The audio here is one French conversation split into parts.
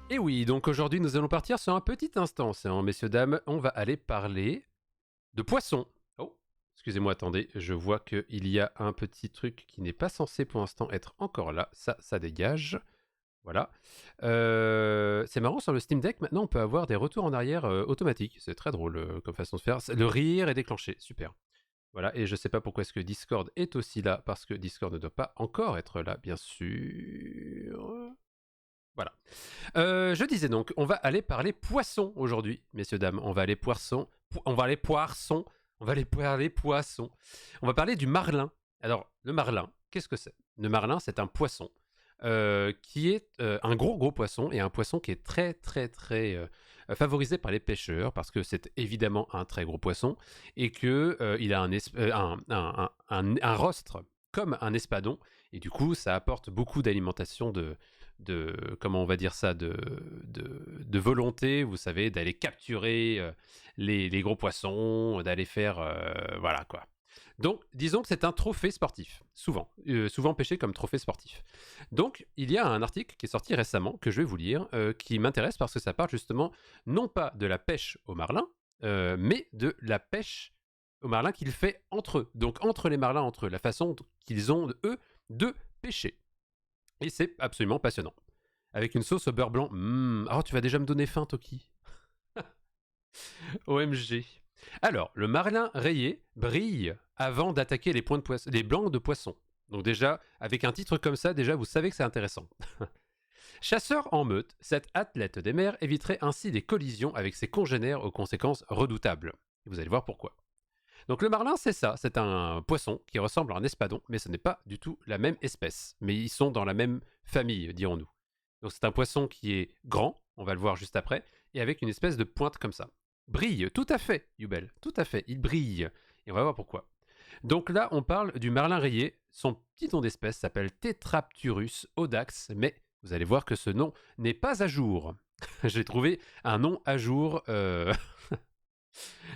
Et oui, donc aujourd'hui nous allons partir sur un petit instant, messieurs, dames, on va aller parler de poissons. Oh, excusez-moi, attendez, je vois qu'il y a un petit truc qui n'est pas censé pour l'instant être encore là, ça dégage. Voilà. C'est marrant, sur le Steam Deck, maintenant on peut avoir des retours en arrière automatiques, c'est très drôle comme façon de faire. Le rire est déclenché, super. Voilà, et je sais pas pourquoi est-ce que Discord est aussi là, parce que Discord ne doit pas encore être là, bien sûr. Voilà. Je disais donc, on va aller parler poisson aujourd'hui, messieurs, dames. On va aller poisson, on va aller poisson, on va aller parler poisson. On va parler du marlin. Alors, le marlin, qu'est-ce que c'est? Le marlin, c'est un poisson qui est un gros poisson, et un poisson qui est très favorisé par les pêcheurs, parce que c'est évidemment un très gros poisson, et que il a un rostre comme un espadon, et du coup ça apporte beaucoup d'alimentation comment on va dire ça, de volonté, vous savez, d'aller capturer les gros poissons, d'aller faire voilà quoi. Donc, disons que c'est un trophée sportif, souvent pêché comme trophée sportif. Donc, il y a un article qui est sorti récemment, que je vais vous lire, qui m'intéresse parce que ça parle justement, non pas de la pêche au marlin, mais de la pêche au marlin qu'il fait entre eux. Donc, entre les marlins, entre eux, la façon qu'ils ont, eux, de pêcher. Et c'est absolument passionnant. Avec une sauce au beurre blanc. Oh, tu vas déjà me donner faim, Toki. OMG. Alors, le marlin rayé brille avant d'attaquer les blancs de poisson. Donc déjà, avec un titre comme ça, déjà, vous savez que c'est intéressant. Chasseur en meute, cet athlète des mers éviterait ainsi des collisions avec ses congénères aux conséquences redoutables. Et vous allez voir pourquoi. Donc le marlin, c'est ça, c'est un poisson qui ressemble à un espadon, mais ce n'est pas du tout la même espèce. Mais ils sont dans la même famille, dirons-nous. Donc c'est un poisson qui est grand, on va le voir juste après, et avec une espèce de pointe comme ça. Brille, tout à fait, Yubel, tout à fait, il brille. Et on va voir pourquoi. Donc là, on parle du marlin rayé. Son petit nom d'espèce s'appelle Tetrapturus audax, mais vous allez voir que ce nom n'est pas à jour. J'ai trouvé un nom à jour,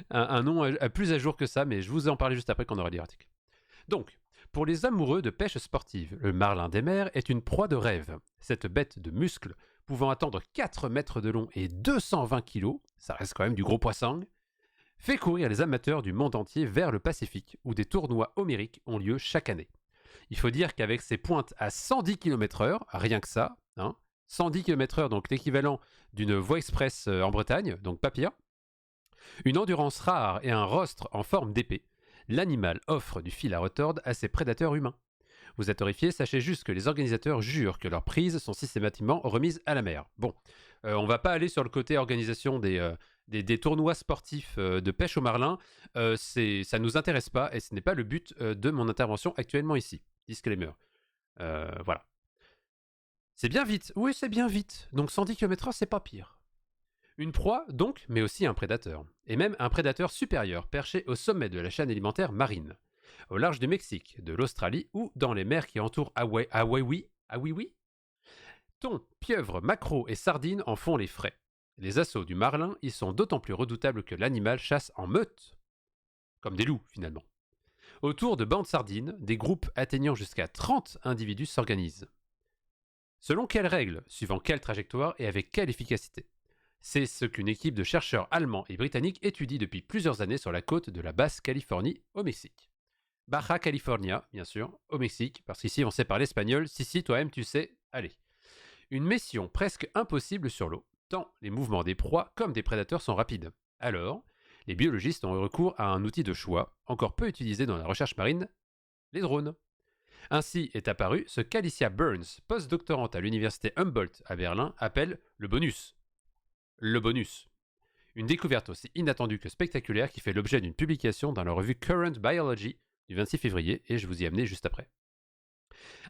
un nom plus à jour que ça, mais je vous en parler juste après qu'on aura lu l'article. Donc, pour les amoureux de pêche sportive, le marlin des mers est une proie de rêve. Cette bête de muscles, pouvant atteindre 4 mètres de long et 220 kilos, ça reste quand même du gros poisson, fait courir les amateurs du monde entier vers le Pacifique, où des tournois homériques ont lieu chaque année. Il faut dire qu'avec ses pointes à 110 km/h, rien que ça, 110 km/h, donc l'équivalent d'une voie express en Bretagne, donc pas pire, une endurance rare et un rostre en forme d'épée, l'animal offre du fil à retordre à ses prédateurs humains. Vous êtes horrifiés, sachez juste que les organisateurs jurent que leurs prises sont systématiquement remises à la mer. Bon, on va pas aller sur le côté organisation des tournois sportifs de pêche au marlin, ça nous intéresse pas et ce n'est pas le but de mon intervention actuellement ici. Disclaimer. Voilà. C'est bien vite, oui c'est bien vite, donc 110 km/h c'est pas pire. Une proie donc, mais aussi un prédateur, et même un prédateur supérieur perché au sommet de la chaîne alimentaire marine, au large du Mexique, de l'Australie ou dans les mers qui entourent Hawaii. Thon, pieuvres, maquereaux et sardines en font les frais. Les assauts du marlin y sont d'autant plus redoutables que l'animal chasse en meute, comme des loups finalement. Autour de bancs de sardines, des groupes atteignant jusqu'à 30 individus s'organisent. Selon quelles règles, suivant quelle trajectoire et avec quelle efficacité? C'est ce qu'une équipe de chercheurs allemands et britanniques étudie depuis plusieurs années sur la côte de la Basse-Californie au Mexique. Baja California, bien sûr, au Mexique, parce qu'ici on sait parler espagnol, si, toi-même tu sais, allez. Une mission presque impossible sur l'eau, tant les mouvements des proies comme des prédateurs sont rapides. Alors, les biologistes ont eu recours à un outil de choix, encore peu utilisé dans la recherche marine, les drones. Ainsi est apparu ce qu'Alicia Burns, postdoctorante à l'université Humboldt à Berlin, appelle le bonus. Le bonus. Une découverte aussi inattendue que spectaculaire qui fait l'objet d'une publication dans la revue Current Biology du 26 février, et je vous y amener juste après.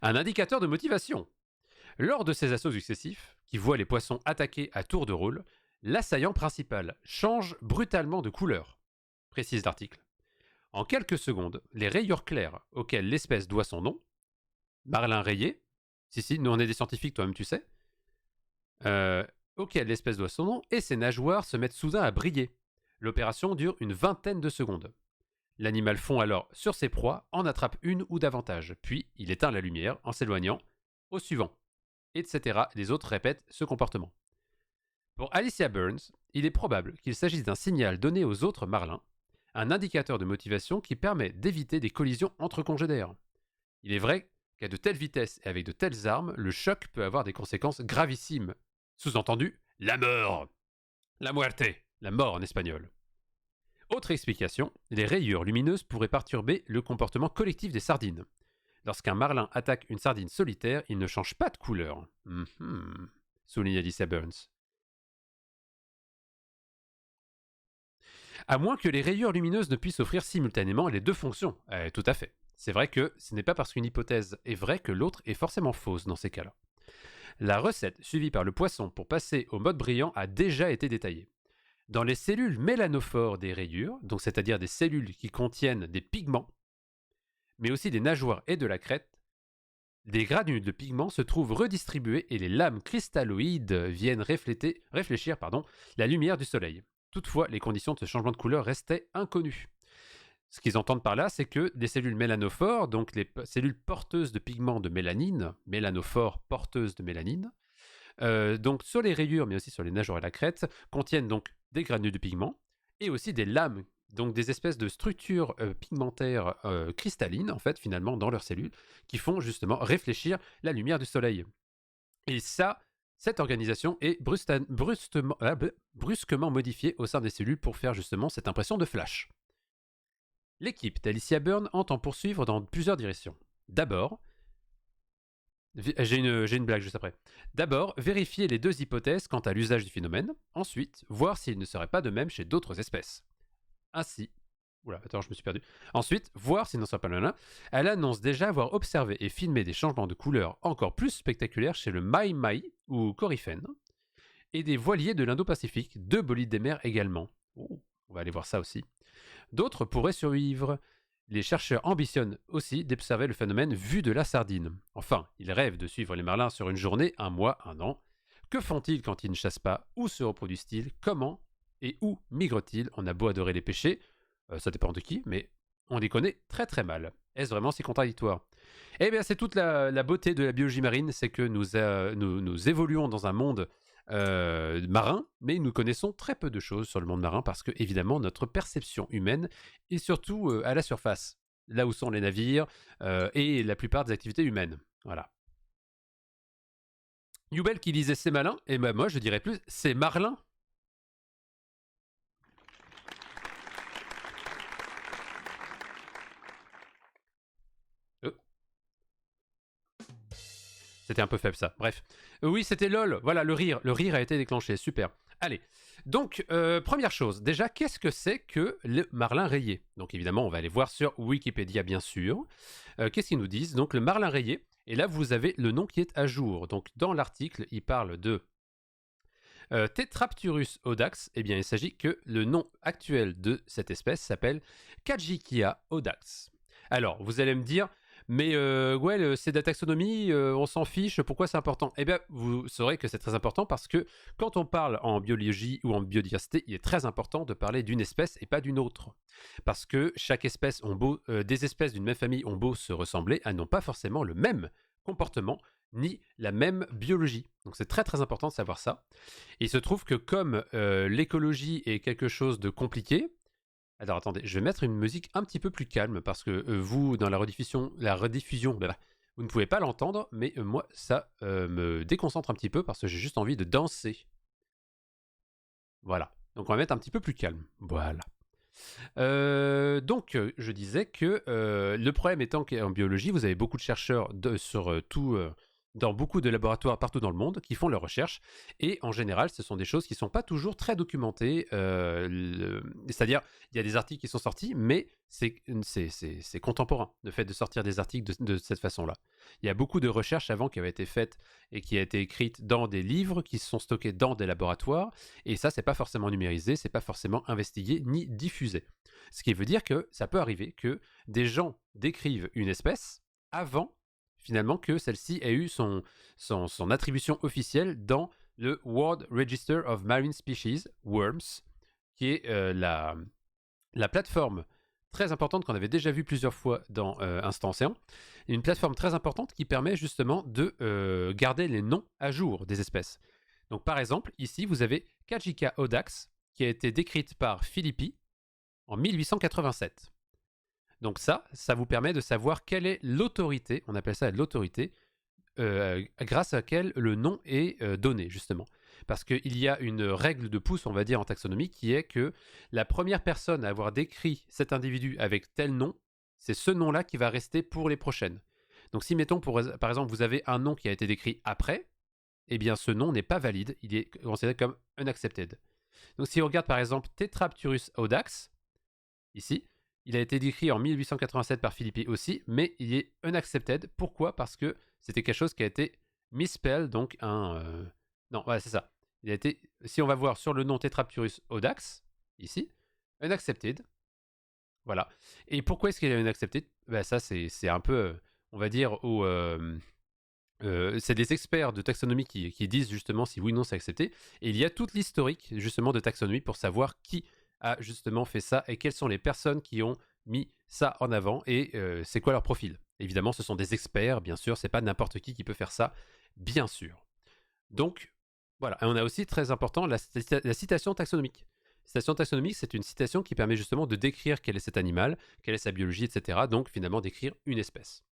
Un indicateur de motivation. Lors de ces assauts successifs, qui voient les poissons attaquer à tour de rôle, l'assaillant principal change brutalement de couleur, précise l'article. En quelques secondes, les rayures claires auxquelles l'espèce doit son nom, marlin rayé, si, nous on est des scientifiques, toi-même tu sais, auquel l'espèce doit son nom, et ses nageoires se mettent soudain à briller. L'opération dure une vingtaine de secondes. L'animal fond alors sur ses proies, en attrape une ou davantage, puis il éteint la lumière en s'éloignant, au suivant, etc. Les autres répètent ce comportement. Pour Alicia Burns, il est probable qu'il s'agisse d'un signal donné aux autres marlins, un indicateur de motivation qui permet d'éviter des collisions entre congénères. Il est vrai qu'à de telles vitesses et avec de telles armes, le choc peut avoir des conséquences gravissimes. Sous-entendu, la mort. La muerte, la mort en espagnol. Autre explication, les rayures lumineuses pourraient perturber le comportement collectif des sardines. Lorsqu'un marlin attaque une sardine solitaire, il ne change pas de couleur. Souligne Alicia Burns. À moins que les rayures lumineuses ne puissent offrir simultanément les deux fonctions. Tout à fait. C'est vrai que ce n'est pas parce qu'une hypothèse est vraie que l'autre est forcément fausse dans ces cas-là. La recette suivie par le poisson pour passer au mode brillant a déjà été détaillée. Dans les cellules mélanophores des rayures, donc c'est-à-dire des cellules qui contiennent des pigments, mais aussi des nageoires et de la crête, des granules de pigments se trouvent redistribués et les lames cristalloïdes viennent réfléchir la lumière du soleil. Toutefois, les conditions de ce changement de couleur restaient inconnues. Ce qu'ils entendent par là, c'est que des cellules mélanophores, donc les cellules porteuses de pigments de mélanine, mélanophores porteuses de mélanine, donc sur les rayures, mais aussi sur les nageoires et la crête, contiennent donc des granules de pigments et aussi des lames, donc des espèces de structures pigmentaires cristallines, en fait, finalement, dans leurs cellules, qui font justement réfléchir la lumière du soleil. Et ça, cette organisation est brusquement modifiée au sein des cellules pour faire justement cette impression de flash. L'équipe d'Alicia Burns entend poursuivre dans plusieurs directions. D'abord, j'ai une blague juste après. D'abord, vérifier les deux hypothèses quant à l'usage du phénomène. Ensuite, voir s'il ne serait pas de même chez d'autres espèces. Ainsi, je me suis perdu. Ensuite, voir s'il n'en serait pas le même. Elle annonce déjà avoir observé et filmé des changements de couleur encore plus spectaculaires chez le maï-maï ou coryphène et des voiliers de l'Indo-Pacifique, 2 bolides des mers également. On va aller voir ça aussi. D'autres pourraient survivre. Les chercheurs ambitionnent aussi d'observer le phénomène vu de la sardine. Enfin, ils rêvent de suivre les marlins sur une journée, un mois, un an. Que font-ils quand ils ne chassent pas? Où se reproduisent-ils? Comment et où migrent-ils? On a beau adorer les pêcher, ça dépend de qui, mais on les connaît très très mal. Est-ce vraiment si contradictoire? Eh bien, c'est toute la beauté de la biologie marine, c'est que nous évoluons dans un monde marin, mais nous connaissons très peu de choses sur le monde marin parce que, évidemment, notre perception humaine est surtout à la surface, là où sont les navires et la plupart des activités humaines. Voilà. Youbel qui disait c'est malin, et ben moi je dirais plus c'est marlin. C'était un peu faible ça. Bref. Oui, c'était LOL. Voilà, le rire. Le rire a été déclenché. Super. Allez. Donc, première chose. Déjà, qu'est-ce que c'est que le marlin rayé? Donc, évidemment, on va aller voir sur Wikipédia, bien sûr. Qu'est-ce qu'ils nous disent? Donc, le marlin rayé. Et là, vous avez le nom qui est à jour. Donc, dans l'article, il parle de Tetrapturus audax. Eh bien, il s'agit que le nom actuel de cette espèce s'appelle Kajikia audax. Alors, vous allez me dire... Mais c'est de la taxonomie, on s'en fiche, pourquoi c'est important? Eh bien, vous saurez que c'est très important parce que quand on parle en biologie ou en biodiversité, il est très important de parler d'une espèce et pas d'une autre. Parce que chaque espèce, des espèces d'une même famille ont beau se ressembler, elles n'ont pas forcément le même comportement ni la même biologie. Donc c'est très très important de savoir ça. Et il se trouve que comme l'écologie est quelque chose de compliqué, alors attendez, je vais mettre une musique un petit peu plus calme parce que vous, dans la rediffusion, vous ne pouvez pas l'entendre, mais moi, ça me déconcentre un petit peu parce que j'ai juste envie de danser. Voilà. Donc on va mettre un petit peu plus calme. Voilà. Donc je disais que le problème étant qu'en biologie, vous avez beaucoup de chercheurs dans beaucoup de laboratoires partout dans le monde qui font leurs recherches et en général ce sont des choses qui ne sont pas toujours très documentées, c'est-à-dire il y a des articles qui sont sortis mais c'est contemporain le fait de sortir des articles de cette façon-là. Il y a beaucoup de recherches avant qui avaient été faites et qui ont été écrites dans des livres qui sont stockés dans des laboratoires et ça c'est pas forcément numérisé, c'est pas forcément investigué ni diffusé. Ce qui veut dire que ça peut arriver que des gens décrivent une espèce avant finalement que celle-ci ait eu son attribution officielle dans le World Register of Marine Species, WORMS, qui est la plateforme très importante qu'on avait déjà vue plusieurs fois dans Instant Océan, une plateforme très importante qui permet justement de garder les noms à jour des espèces. Donc par exemple, ici vous avez Kajika Audax, qui a été décrite par Philippi en 1887. Donc ça vous permet de savoir quelle est l'autorité, on appelle ça l'autorité, grâce à laquelle le nom est donné, justement. Parce qu'il y a une règle de pouce, on va dire, en taxonomie, qui est que la première personne à avoir décrit cet individu avec tel nom, c'est ce nom-là qui va rester pour les prochaines. Donc si, mettons, par exemple, vous avez un nom qui a été décrit après, eh bien ce nom n'est pas valide, il est considéré comme unaccepted. Donc si on regarde par exemple Tetrapturus audax, ici, il a été décrit en 1887 par Philippi aussi, mais il est unaccepted. Pourquoi? Parce que c'était quelque chose qui a été misspelled, donc non, voilà, c'est ça. Il a été, si on va voir sur le nom Tetrapturus audax, ici, unaccepted. Voilà. Et pourquoi est-ce qu'il est unaccepted? Ben ça, c'est un peu, on va dire, c'est des experts de taxonomie qui disent justement si oui ou non c'est accepté. Et il y a toute l'historique justement de taxonomie pour savoir qui a justement fait ça et quelles sont les personnes qui ont mis ça en avant et c'est quoi leur profil. Évidemment, ce sont des experts, bien sûr, c'est pas n'importe qui peut faire ça, bien sûr. Donc, voilà. Et on a aussi, très important, la citation taxonomique. La citation taxonomique, c'est une citation qui permet justement de décrire quel est cet animal, quelle est sa biologie, etc. Donc, finalement, d'écrire une espèce.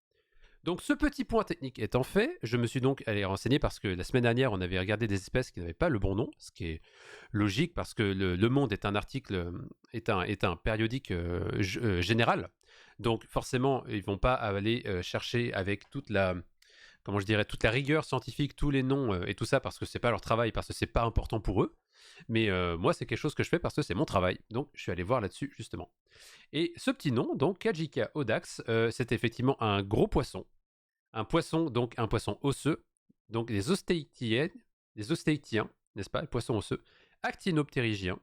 Donc ce petit point technique étant fait, je me suis donc allé renseigner parce que la semaine dernière, on avait regardé des espèces qui n'avaient pas le bon nom, ce qui est logique parce que Le Monde est un article, est un périodique général. Donc forcément, ils ne vont pas aller chercher avec toute la, comment je dirais, toute la rigueur scientifique, tous les noms et tout ça parce que c'est pas leur travail, parce que c'est pas important pour eux. Mais moi, c'est quelque chose que je fais parce que c'est mon travail. Donc je suis allé voir là-dessus justement. Et ce petit nom, donc Kajika audax, c'est effectivement un gros poisson. Un poisson, donc un poisson osseux, donc des ostéichiens, n'est-ce pas, les poissons osseux, actinoptérygiens,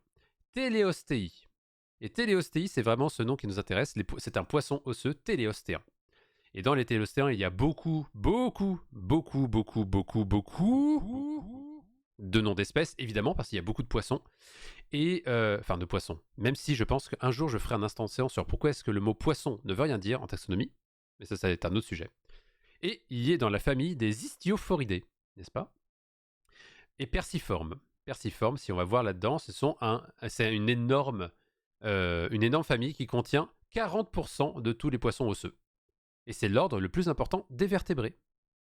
téléostéi. Et téléostéi, c'est vraiment ce nom qui nous intéresse, c'est un poisson osseux téléostéen. Et dans les téléostéens, il y a beaucoup de noms d'espèces, évidemment, parce qu'il y a beaucoup de poissons. Et, enfin, de poissons. Même si je pense qu'un jour, je ferai un instant de séance sur pourquoi est-ce que le mot poisson ne veut rien dire en taxonomie. Mais ça va être un autre sujet. Et il est dans la famille des Istiophoridae, n'est-ce pas? Et Perciformes. Perciformes, si on va voir là-dedans, c'est une énorme famille qui contient 40% de tous les poissons osseux. Et c'est l'ordre le plus important des vertébrés.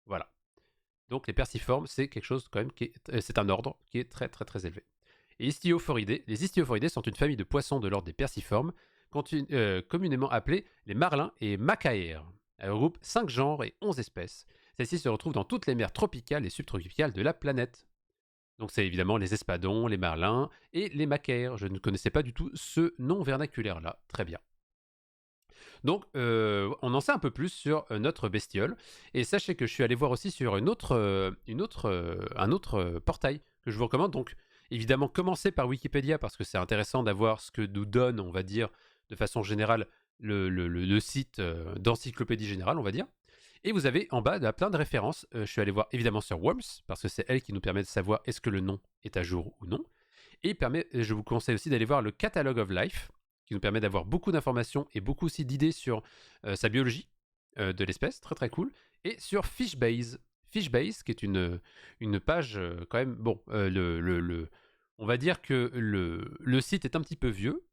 Voilà. Donc les Perciformes, c'est quelque chose quand même c'est un ordre qui est très très très élevé. Et Istiophoridae, les Istiophoridae sont une famille de poissons de l'ordre des Perciformes, communément appelés les marlins et macaères. Elle regroupe 5 genres et 11 espèces. Celles-ci se retrouvent dans toutes les mers tropicales et subtropicales de la planète. Donc c'est évidemment les espadons, les marlins et les macaires. Je ne connaissais pas du tout ce nom vernaculaire-là. Très bien. Donc on en sait un peu plus sur notre bestiole. Et sachez que je suis allé voir aussi sur un autre portail que je vous recommande. Donc évidemment, commencez par Wikipédia parce que c'est intéressant d'avoir ce que nous donne, on va dire, de façon générale, le site d'encyclopédie générale, on va dire. Et vous avez en bas plein de références. Je suis allé voir évidemment sur Worms, parce que c'est elle qui nous permet de savoir est-ce que le nom est à jour ou non. Et je vous conseille aussi d'aller voir le Catalogue of Life, qui nous permet d'avoir beaucoup d'informations et beaucoup aussi d'idées sur sa biologie de l'espèce, très très cool. Et sur Fishbase. Fishbase, qui est une page quand même... Bon, on va dire que le site est un petit peu vieux,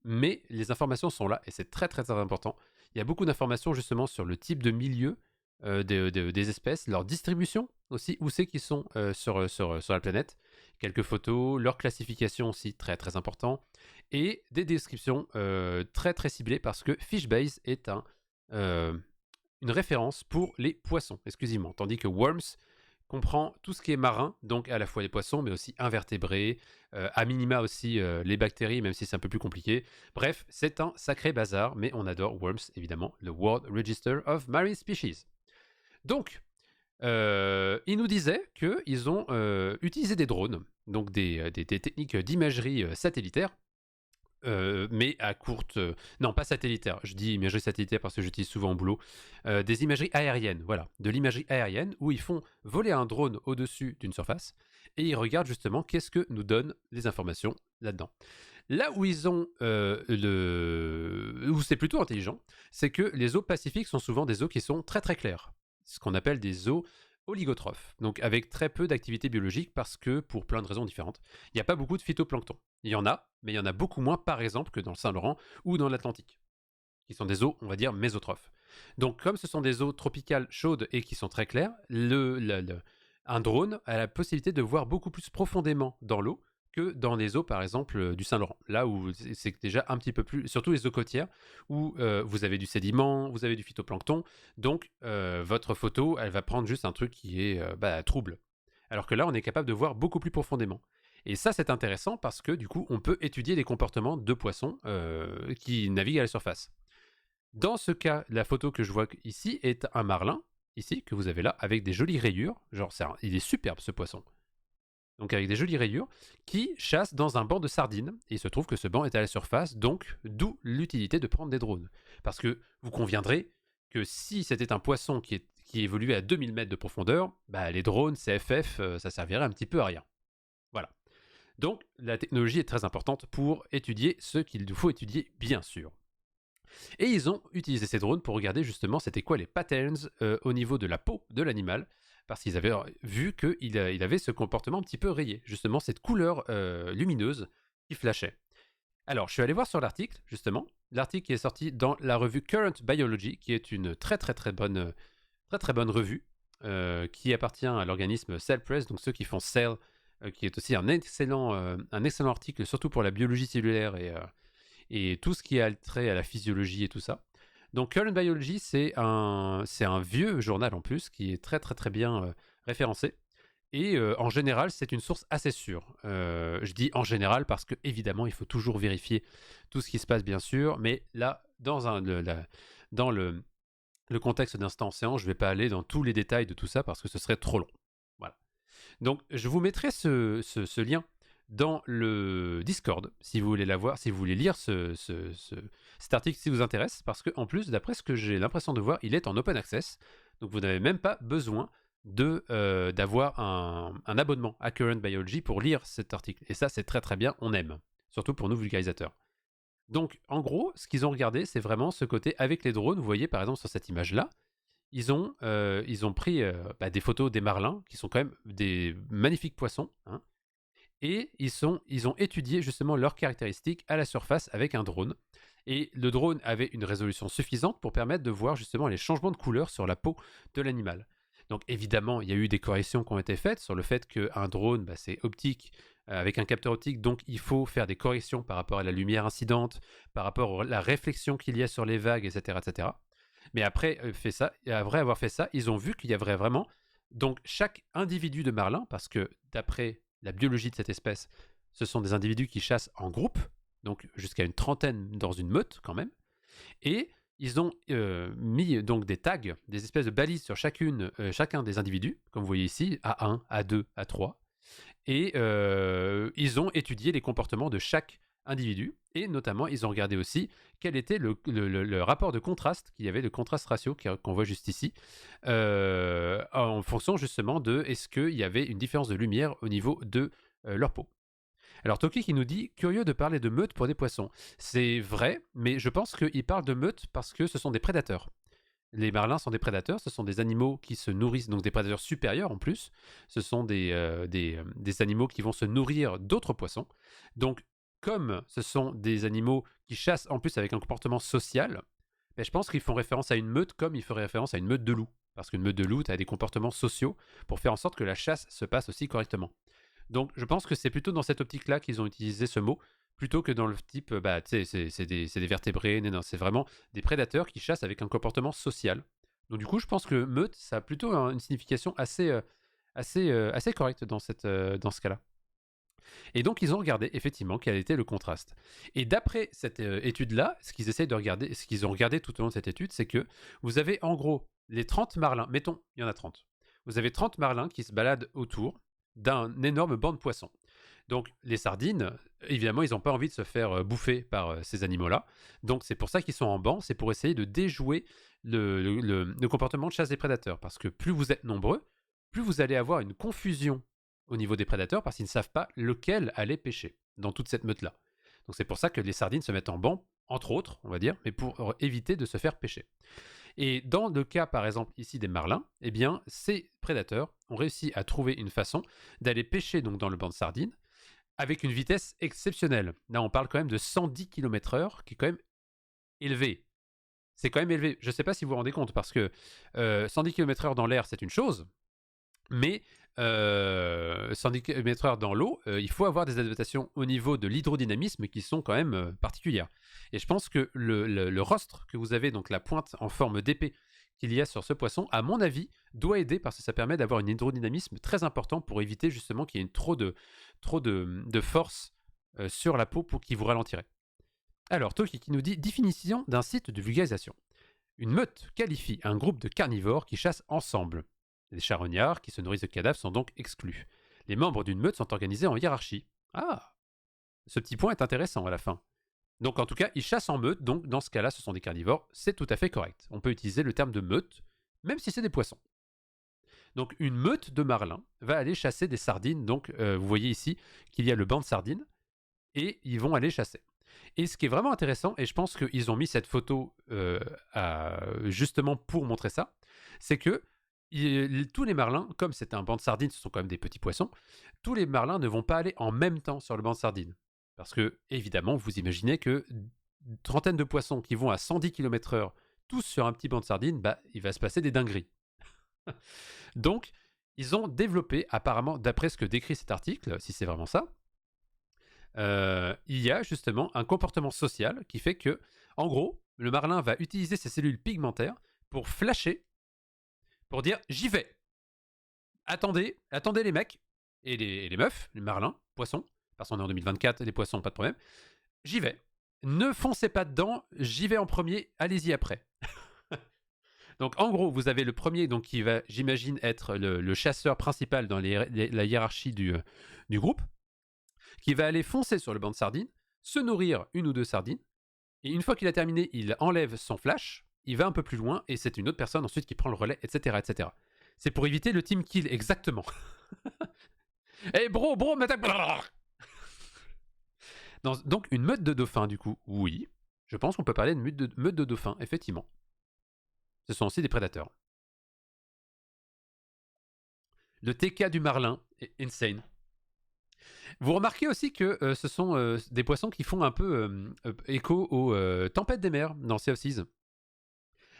mais les informations sont là et c'est très très très important. Il y a beaucoup d'informations justement sur le type de milieu des espèces, leur distribution aussi, où c'est qu'ils sont sur la planète, quelques photos, leur classification aussi, très très important, et des descriptions très très ciblées parce que Fishbase est une référence pour les poissons exclusivement, tandis que Worms comprend tout ce qui est marin, donc à la fois les poissons, mais aussi invertébrés, à minima aussi les bactéries, même si c'est un peu plus compliqué. Bref, c'est un sacré bazar, mais on adore Worms, évidemment, le World Register of Marine Species. Donc, ils nous disaient qu'ils ont utilisé des drones, donc des techniques d'imagerie satellitaire, mais à courte... non, pas satellitaire, je dis imagerie satellitaire parce que j'utilise souvent au boulot. Des imageries aériennes, voilà. De l'imagerie aérienne où ils font voler un drone au-dessus d'une surface et ils regardent justement qu'est-ce que nous donnent les informations là-dedans. Là où ils ont où c'est plutôt intelligent, c'est que les eaux pacifiques sont souvent des eaux qui sont très très claires. Ce qu'on appelle des eaux oligotrophes, donc avec très peu d'activité biologique parce que, pour plein de raisons différentes, il n'y a pas beaucoup de phytoplancton. Il y en a, mais il y en a beaucoup moins, par exemple, que dans le Saint-Laurent ou dans l'Atlantique, qui sont des eaux, on va dire, mésotrophes. Donc, comme ce sont des eaux tropicales chaudes et qui sont très claires, un drone a la possibilité de voir beaucoup plus profondément dans l'eau que dans les eaux, par exemple, du Saint-Laurent. Là où c'est déjà un petit peu plus, surtout les eaux côtières, où vous avez du sédiment, vous avez du phytoplancton, donc votre photo, elle va prendre juste un truc qui est trouble. Alors que là, on est capable de voir beaucoup plus profondément. Et ça, c'est intéressant parce que du coup, on peut étudier les comportements de poissons qui naviguent à la surface. Dans ce cas, la photo que je vois ici est un marlin, ici, que vous avez là, avec des jolies rayures. Genre, il est superbe ce poisson. Donc avec des jolies rayures, qui chasse dans un banc de sardines. Et il se trouve que ce banc est à la surface, donc d'où l'utilité de prendre des drones. Parce que vous conviendrez que si c'était un poisson qui évoluait à 2000 mètres de profondeur, les drones, CFF, ça servirait un petit peu à rien. Voilà. Donc la technologie est très importante pour étudier ce qu'il nous faut étudier, bien sûr. Et ils ont utilisé ces drones pour regarder justement c'était quoi les patterns au niveau de la peau de l'animal, parce qu'ils avaient vu qu'il avait ce comportement un petit peu rayé, justement cette couleur lumineuse qui flashait. Alors, je suis allé voir sur l'article, justement, l'article qui est sorti dans la revue Current Biology, qui est une très bonne revue, qui appartient à l'organisme Cell Press, donc ceux qui font Cell, qui est aussi un excellent article, surtout pour la biologie cellulaire et tout ce qui a trait à la physiologie et tout ça. Donc Current Biology, c'est un vieux journal en plus qui est très bien référencé. Et en général, c'est une source assez sûre. Je dis en général parce que évidemment, il faut toujours vérifier tout ce qui se passe, bien sûr. Mais là, dans le contexte d'Instant Séance, je ne vais pas aller dans tous les détails de tout ça parce que ce serait trop long. Voilà. Donc, je vous mettrai ce lien dans le Discord si vous voulez la voir, si vous voulez lire cet article si vous intéresse, parce qu'en plus, d'après ce que j'ai l'impression de voir, il est en open access, donc vous n'avez même pas besoin d'avoir un abonnement à Current Biology pour lire cet article. Et ça, c'est très bien, on aime, surtout pour nous vulgarisateurs. Donc, en gros, ce qu'ils ont regardé, c'est vraiment ce côté avec les drones. Vous voyez, par exemple, sur cette image-là, ils ont pris des photos des marlins, qui sont quand même des magnifiques poissons, hein, et ils ont étudié justement leurs caractéristiques à la surface avec un drone. Et le drone avait une résolution suffisante pour permettre de voir justement les changements de couleur sur la peau de l'animal. Donc évidemment, il y a eu des corrections qui ont été faites sur le fait qu'un drone, c'est optique, avec un capteur optique, donc il faut faire des corrections par rapport à la lumière incidente, par rapport à la réflexion qu'il y a sur les vagues, etc. Mais après avoir fait ça, ils ont vu qu'il y avait vraiment donc chaque individu de marlin, parce que d'après la biologie de cette espèce, ce sont des individus qui chassent en groupe, donc jusqu'à une trentaine dans une meute quand même, et ils ont mis donc des tags, des espèces de balises sur chacun des individus, comme vous voyez ici, A1, A2, A3, et ils ont étudié les comportements de chaque individu, et notamment ils ont regardé aussi quel était le rapport de contraste qu'il y avait, le contraste ratio qu'on voit juste ici, en fonction justement de est-ce qu'il y avait une différence de lumière au niveau de leur peau. Alors Toki qui nous dit « Curieux de parler de meute pour des poissons ». C'est vrai, mais je pense qu'il parle de meute parce que ce sont des prédateurs. Les marlins sont des prédateurs, ce sont des animaux qui se nourrissent, donc des prédateurs supérieurs en plus. Ce sont des animaux qui vont se nourrir d'autres poissons. Donc, comme ce sont des animaux qui chassent en plus avec un comportement social, je pense qu'ils font référence à une meute comme ils feraient référence à une meute de loups. Parce qu'une meute de loups, tu as des comportements sociaux pour faire en sorte que la chasse se passe aussi correctement. Donc, je pense que c'est plutôt dans cette optique-là qu'ils ont utilisé ce mot, plutôt que dans le type, tu sais, c'est des vertébrés, non, c'est vraiment des prédateurs qui chassent avec un comportement social. Donc du coup, je pense que meute, ça a plutôt une signification assez correcte dans ce cas-là. Et donc, ils ont regardé effectivement quel était le contraste. Et d'après cette étude-là, ce qu'ils ont regardé tout au long de cette étude, c'est que vous avez en gros les 30 marlins, mettons, il y en a 30. Vous avez 30 marlins qui se baladent autour d'un énorme banc de poissons. Donc les sardines, évidemment, ils n'ont pas envie de se faire bouffer par ces animaux-là. Donc c'est pour ça qu'ils sont en banc, c'est pour essayer de déjouer le comportement de chasse des prédateurs. Parce que plus vous êtes nombreux, plus vous allez avoir une confusion au niveau des prédateurs parce qu'ils ne savent pas lequel aller pêcher dans toute cette meute-là. Donc c'est pour ça que les sardines se mettent en banc, entre autres, on va dire, mais pour éviter de se faire pêcher. Et dans le cas, par exemple, ici des marlins, eh bien, ces prédateurs ont réussi à trouver une façon d'aller pêcher donc dans le banc de sardines avec une vitesse exceptionnelle. Là, on parle quand même de 110 km/h, qui est quand même élevé. C'est quand même élevé. Je ne sais pas si vous vous rendez compte, parce que 110 km/h dans l'air, c'est une chose, mais 110 km/h dans l'eau, il faut avoir des adaptations au niveau de l'hydrodynamisme qui sont quand même particulières. Et je pense que le rostre que vous avez, donc la pointe en forme d'épée qu'il y a sur ce poisson, à mon avis, doit aider parce que ça permet d'avoir un hydrodynamisme très important pour éviter justement qu'il y ait trop de force sur la peau pour qui vous ralentirait. Alors, Toki qui nous dit définition d'un site de vulgarisation. Une meute qualifie un groupe de carnivores qui chassent ensemble. Les charognards qui se nourrissent de cadavres sont donc exclus. Les membres d'une meute sont organisés en hiérarchie. Ah, ce petit point est intéressant à la fin. Donc en tout cas, ils chassent en meute, donc dans ce cas-là, ce sont des carnivores, c'est tout à fait correct. On peut utiliser le terme de meute, même si c'est des poissons. Donc une meute de marlins va aller chasser des sardines, donc vous voyez ici qu'il y a le banc de sardines, et ils vont aller chasser. Et ce qui est vraiment intéressant, et je pense qu'ils ont mis cette photo justement pour montrer ça, c'est que tous les marlins, comme c'est un banc de sardines, ce sont quand même des petits poissons, tous les marlins ne vont pas aller en même temps sur le banc de sardines. Parce que, évidemment, vous imaginez que une trentaine de poissons qui vont à 110 km/h, tous sur un petit banc de sardines, bah, il va se passer des dingueries. Donc, ils ont développé, apparemment, d'après ce que décrit cet article, si c'est vraiment ça, il y a justement un comportement social qui fait que, en gros, le marlin va utiliser ses cellules pigmentaires pour flasher, pour dire j'y vais. Attendez les mecs et les meufs, les marlins, poissons, parce qu'on est en 2024, les poissons, pas de problème. J'y vais. Ne foncez pas dedans, j'y vais en premier, allez-y après. Donc en gros, vous avez le premier donc, qui va, j'imagine, être le chasseur principal dans la hiérarchie du groupe, qui va aller foncer sur le banc de sardines, se nourrir une ou deux sardines, et une fois qu'il a terminé, il enlève son flash, il va un peu plus loin, et c'est une autre personne ensuite qui prend le relais, etc. etc. C'est pour éviter le team kill, exactement. Eh bro, m'attaque. Donc une meute de dauphins, du coup, oui. Je pense qu'on peut parler de meute de dauphins, effectivement. Ce sont aussi des prédateurs. Le TK du marlin est insane. Vous remarquez aussi que ce sont des poissons qui font un peu écho aux tempêtes des mers dans Sea of Thieves.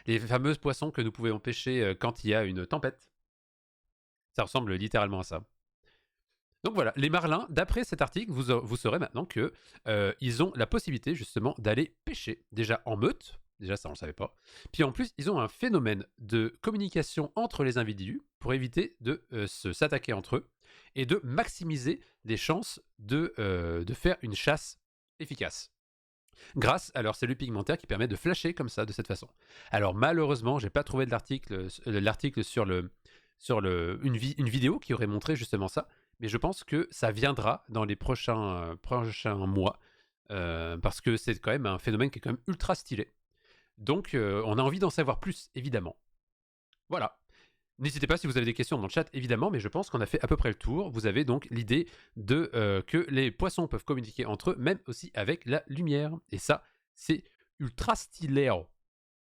Les fameux poissons que nous pouvons pêcher quand il y a une tempête. Ça ressemble littéralement à ça. Donc voilà, les marlins, d'après cet article, vous saurez maintenant que ils ont la possibilité justement d'aller pêcher, déjà en meute, déjà ça on ne le savait pas, puis en plus ils ont un phénomène de communication entre les individus pour éviter de s'attaquer entre eux et de maximiser les chances de faire une chasse efficace. Grâce à leur cellule pigmentaire qui permet de flasher comme ça, de cette façon. Alors malheureusement, j'ai pas trouvé de l'article sur une vidéo qui aurait montré justement ça, mais je pense que ça viendra dans les prochains mois, parce que c'est quand même un phénomène qui est quand même ultra stylé. Donc on a envie d'en savoir plus, évidemment. Voilà. N'hésitez pas si vous avez des questions dans le chat, évidemment, mais je pense qu'on a fait à peu près le tour. Vous avez donc l'idée de que les poissons peuvent communiquer entre eux, même aussi avec la lumière. Et ça, c'est ultra stylé.